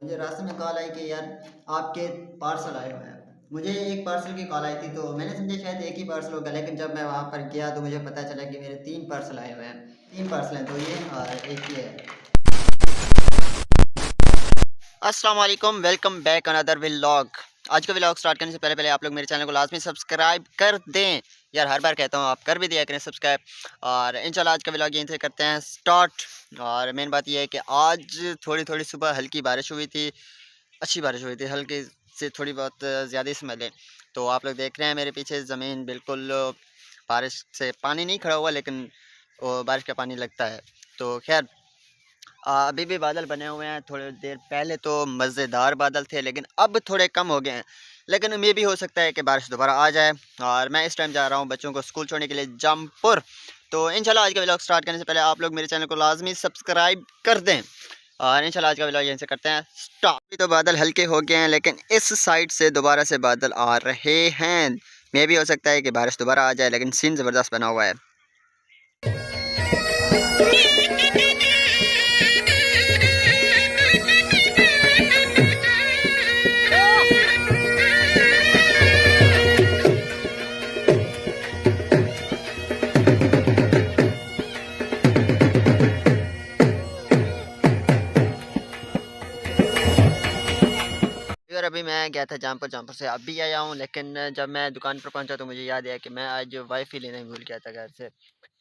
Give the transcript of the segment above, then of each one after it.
मुझे रास्ते में कॉल आई कि यार आपके पार्सल आए हुए हैं। मुझे एक पार्सल की कॉल आई थी तो मैंने समझा शायद एक ही पार्सल होगा, लेकिन जब मैं वहाँ पर गया तो मुझे पता चला कि मेरे 3 पार्सल आए हुए हैं। 3 पार्सल हैं, 2 ये और एक ये है। अस्सलाम वालेकुम, वेलकम बैक अनदर व्लॉग। आज का व्लॉग स्टार्ट करने से पहले पहले आप लोग मेरे चैनल को लाजमी सब्सक्राइब कर दें। यार हर बार कहता हूँ, आप कर भी दिया करें सब्सक्राइब। और इंशाल्लाह आज का व्लॉग यहीं से करते हैं स्टार्ट। और मेन बात यह है कि आज थोड़ी थोड़ी सुबह हल्की बारिश हुई थी, अच्छी बारिश हुई थी, हल्की से थोड़ी बहुत ज़्यादा ही समझ लें। तो आप लोग देख रहे हैं मेरे पीछे ज़मीन बिल्कुल बारिश से पानी नहीं खड़ा हुआ, लेकिन वो बारिश का पानी लगता है। तो खैर अभी भी बादल बने हुए हैं। थोड़ी देर पहले तो मज़ेदार बादल थे, लेकिन अब थोड़े कम हो गए हैं। लेकिन ये भी हो सकता है कि बारिश दोबारा आ जाए। और मैं इस टाइम जा रहा हूँ बच्चों को स्कूल छोड़ने के लिए जमपुर। तो इंशाल्लाह आज का व्लॉग स्टार्ट करने से पहले आप लोग मेरे चैनल को लाजमी सब्सक्राइब कर दें। और इंशाल्लाह आज का व्लॉग यहीं से करते हैं स्टार्ट। अभी तो बादल हल्के हो गए हैं, लेकिन इस साइड से दोबारा से बादल आ रहे हैं। मे भी हो सकता है कि बारिश दोबारा आ जाए, लेकिन सीन ज़बरदस्त बना हुआ है। और अभी मैं गया था जमपुर, जमपुर से अभी आया हूँ। लेकिन जब मैं दुकान पर पहुंचा तो मुझे याद आया कि मैं आज वाईफाई लेने भूल गया था घर से।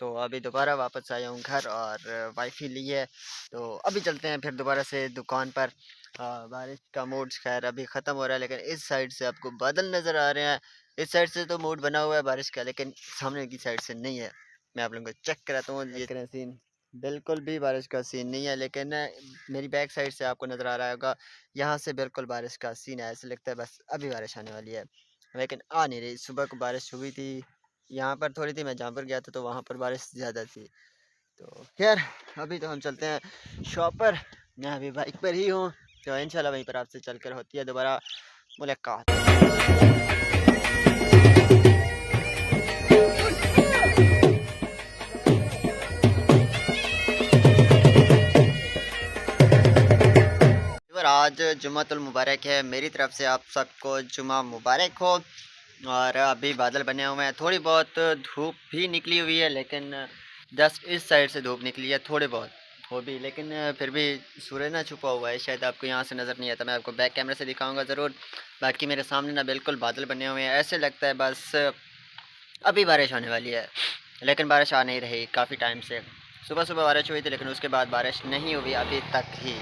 तो अभी दोबारा वापस आया हूँ घर और वाईफाई ली है। तो अभी चलते हैं फिर दोबारा से दुकान पर। बारिश का मूड खैर अभी ख़त्म हो रहा है, लेकिन इस साइड से आपको बादल नज़र आ रहे हैं। इस साइड से तो मूड बना हुआ है बारिश का, लेकिन सामने की साइड से नहीं है। मैं आप लोगों को चेक कराता हूँ, ये करें सीन। बिल्कुल भी बारिश का सीन नहीं है, लेकिन मेरी बैक साइड से आपको नज़र आ रहा होगा, यहाँ से बिल्कुल बारिश का सीन है। ऐसा लगता है बस अभी बारिश आने वाली है, लेकिन आ नहीं रही। सुबह को बारिश हुई थी यहाँ पर थोड़ी थी, मैं जहाँ पर गया था तो वहाँ पर बारिश ज़्यादा थी। तो खैर अभी तो हम चलते हैं शॉप पर। मैं अभी बाइक पर ही हूँ, तो इंशाल्लाह वहीं पर आपसे चलकर होती है दोबारा मुलाकात। और आज जुम्मतुल मुबारक है, मेरी तरफ से आप सबको जुमा मुबारक हो। और अभी बादल बने हुए हैं, थोड़ी बहुत धूप भी निकली हुई है, लेकिन जस्ट इस साइड से धूप निकली है थोड़े बहुत वो भी, लेकिन फिर भी सूरज ना छुपा हुआ है, शायद आपको यहाँ से नज़र नहीं आता। मैं आपको बैक कैमरे से दिखाऊंगा ज़रूर। बाकी मेरे सामने ना बिल्कुल बादल बने हुए हैं, ऐसे लगता है बस अभी बारिश होने वाली है, लेकिन बारिश आ नहीं रही काफ़ी टाइम से। सुबह सुबह बारिश हुई थी, लेकिन उसके बाद बारिश नहीं हुई अभी तक ही।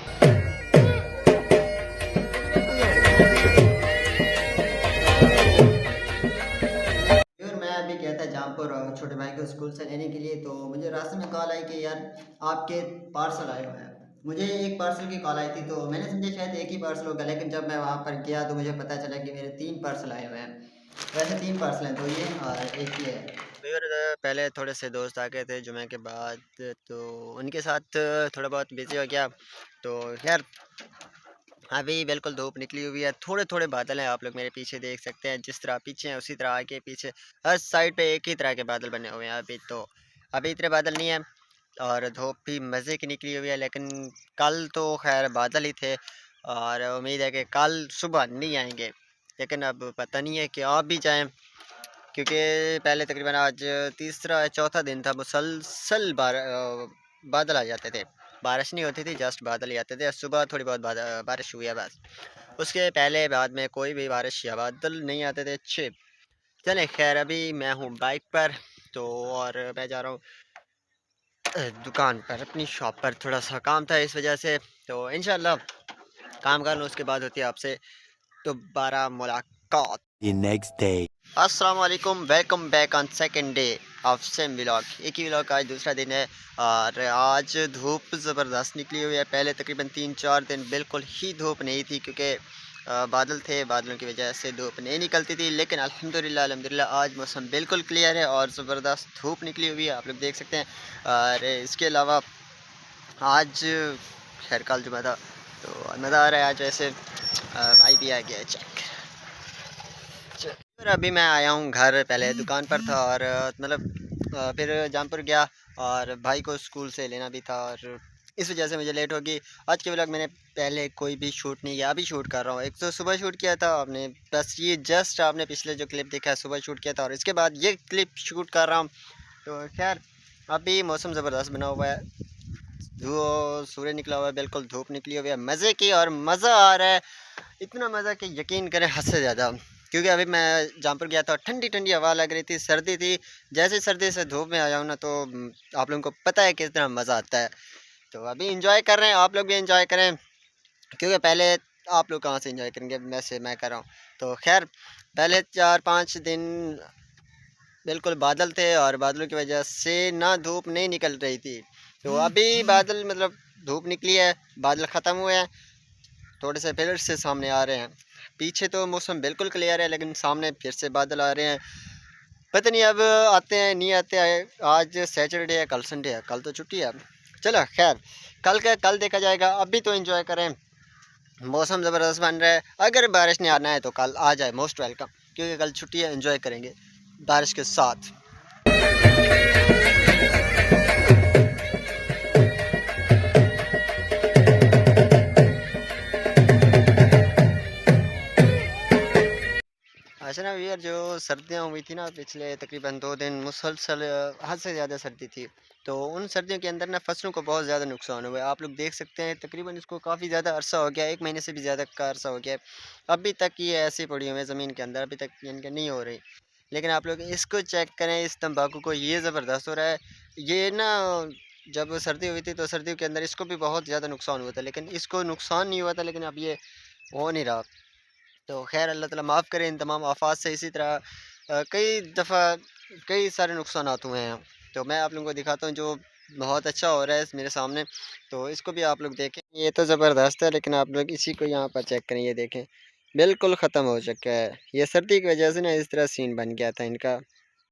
और मैं अभी गया था जहाँपुर छोटे भाई को स्कूल से लेने के लिए। तो मुझे रास्ते में कॉल आई कि यार आपके पार्सल आए हुए हैं। मुझे एक पार्सल की कॉल आई थी तो मैंने समझा शायद एक ही पार्सल होगा, लेकिन जब मैं वहाँ पर गया तो मुझे पता चला कि मेरे 3 पार्सल आए हुए हैं। वैसे 3 पार्सल हैं, 2 ये और एक ये है। फिर पहले थोड़े से दोस्त आ गए थे जुमे के बाद, तो उनके साथ थोड़ा बहुत बिजी हो गया। तो खैर अभी बिल्कुल धूप निकली हुई है, थोड़े थोड़े बादल हैं, आप लोग मेरे पीछे देख सकते हैं। जिस तरह पीछे हैं उसी तरह आगे पीछे हर साइड पे एक ही तरह के बादल बने हुए हैं। अभी इतने बादल नहीं है और धूप भी मज़े की निकली हुई है। लेकिन कल तो खैर बादल ही थे और उम्मीद है कि कल सुबह नहीं आएंगे, लेकिन अब पता नहीं है कि आप भी जाएं, क्योंकि पहले तकरीबन आज तीसरा या चौथा दिन था, मुसलसल बादल आ जाते थे। बारिश नहीं होती थी, जस्ट बादल ही आते थे। सुबह थोड़ी बहुत बारिश हुई है बस, उसके पहले बाद में कोई भी बारिश या बादल नहीं आते थे अच्छे। चले खैर अभी मैं हूँ बाइक पर, तो और मैं जा रहा हूँ दुकान पर, अपनी शॉप पर। थोड़ा सा काम था इस वजह से, तो इंशाल्लाह काम कर लूँ, उसके बाद होती है आपसे दोबारा मुलाकात। The next day. अस्सलाम वालेकुम, welcome back on second day of same vlog. एक ही व्लॉग का आज दूसरा दिन है और आज धूप ज़बरदस्त निकली हुई है। पहले तकरीबन 3-4 दिन बिल्कुल ही धूप नहीं थी, क्योंकि बादल थे, बादलों की वजह से धूप नहीं निकलती थी। लेकिन अल्हम्दुलिल्लाह अल्हम्दुलिल्लाह आज मौसम बिल्कुल क्लियर है और ज़बरदस्त धूप निकली हुई है, आप लोग देख सकते हैं। और इसके अलावा आज खैर कल जुमा था, तो मज़ा आ रहा है आज। वैसे भाई भी आ गया चेक। फिर अभी मैं आया हूँ घर, पहले दुकान पर था और मतलब फिर जमपुर गया और भाई को स्कूल से लेना भी था। और इस वजह से मुझे लेट होगी। आज के व्लॉग मैंने पहले कोई भी शूट नहीं किया, अभी शूट कर रहा हूँ। एक तो सुबह शूट किया था आपने, बस ये जस्ट आपने पिछले जो क्लिप देखा है सुबह शूट किया था, और इसके बाद ये क्लिप शूट कर रहा हूँ। तो खैर अभी मौसम ज़बरदस्त बना हुआ है, सूर्य निकला हुआ है, बिल्कुल धूप निकली हुई है मज़े की, और मज़ा आ रहा है, इतना मज़ा कि यकीन करें हद से ज़्यादा। क्योंकि अभी मैं जहाँ पर गया था ठंडी ठंडी हवा लग रही थी, सर्दी थी। जैसे सर्दी से धूप में आ जाऊँ ना तो आप लोगों को पता है किस तरह मज़ा आता है। तो अभी इंजॉय कर रहे हैं, आप लोग भी इंजॉय करें, क्योंकि पहले आप लोग कहाँ से इंजॉय करेंगे, वैसे मैं कर रहा हूँ। तो खैर पहले 4-5 दिन बिल्कुल बादल थे, और बादलों की वजह से ना धूप नहीं निकल रही थी। तो अभी बादल मतलब धूप निकली है, बादल ख़त्म हुए हैं, थोड़े से फिर से सामने आ रहे हैं। पीछे तो मौसम बिल्कुल क्लियर है, लेकिन सामने फिर से बादल आ रहे हैं। पता नहीं अब आते हैं नहीं आते हैं। आज सैटरडे है, कल संडे है, कल तो छुट्टी है। चलो खैर कल देखा जाएगा, अभी तो एंजॉय करें। मौसम ज़बरदस्त बन रहा है, अगर बारिश नहीं आना है तो कल आ जाए, मोस्ट वेलकम, क्योंकि कल छुट्टी है, एंजॉय करेंगे बारिश के साथ। अच्छा ना यार, जो सर्दियाँ हुई थी ना पिछले तकरीबन 2 दिन मुसलसल, हद से ज़्यादा सर्दी थी। तो उन सर्दियों के अंदर ना फसलों को बहुत ज़्यादा नुकसान हुआ है। आप लोग देख सकते हैं तकरीबन इसको काफ़ी ज़्यादा अरसा हो गया, 1 महीने से भी ज़्यादा का अरसा हो गया है। अभी तक ये ऐसे पड़ी हुई है ज़मीन के अंदर, अभी तक इनके नहीं हो रही। लेकिन आप लोग इसको चेक करें, इस तंबाकू को, ये ज़बरदस्त हो रहा है। ये ना जब सर्दी हुई थी तो सर्दियों के अंदर इसको भी बहुत ज़्यादा नुकसान हुआ था, लेकिन इसको नुकसान नहीं हुआ था, लेकिन अब ये हो नहीं रहा। तो खैर अल्लाह ताला माफ़ करे इन तमाम आफ़ात से। इसी तरह कई दफ़ा कई सारे नुकसानात हुए हैं। तो मैं आप लोगों को दिखाता हूँ जो बहुत अच्छा हो रहा है मेरे सामने। तो इसको भी आप लोग देखें, ये तो ज़बरदस्त है, लेकिन आप लोग इसी को यहाँ पर चेक करें, ये देखें बिल्कुल ख़त्म हो चुका है। ये सर्दी की वजह से ना इस तरह सीन बन गया था इनका।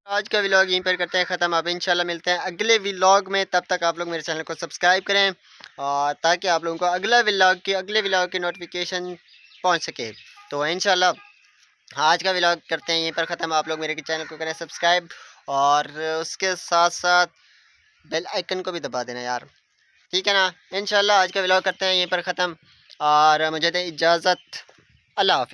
आज का व्लॉग यहीं पर करते हैं ख़त्म। अब इंशाल्लाह मिलते हैं अगले व्लॉग में, तब तक आप लोग मेरे चैनल को सब्सक्राइब करें, और ताकि आप लोगों को अगले व्लॉग की नोटिफिकेशन पहुँच सके। तो इंशाल्लाह आज का व्लॉग करते हैं यहीं पर ख़त्म। आप लोग मेरे चैनल को करें सब्सक्राइब, और उसके साथ साथ बेल आइकन को भी दबा देना यार, ठीक है ना। इंशाल्लाह आज का व्लॉग करते हैं यहीं पर ख़त्म, और मुझे दें इजाज़त। अल्लाह हाफ़िज़।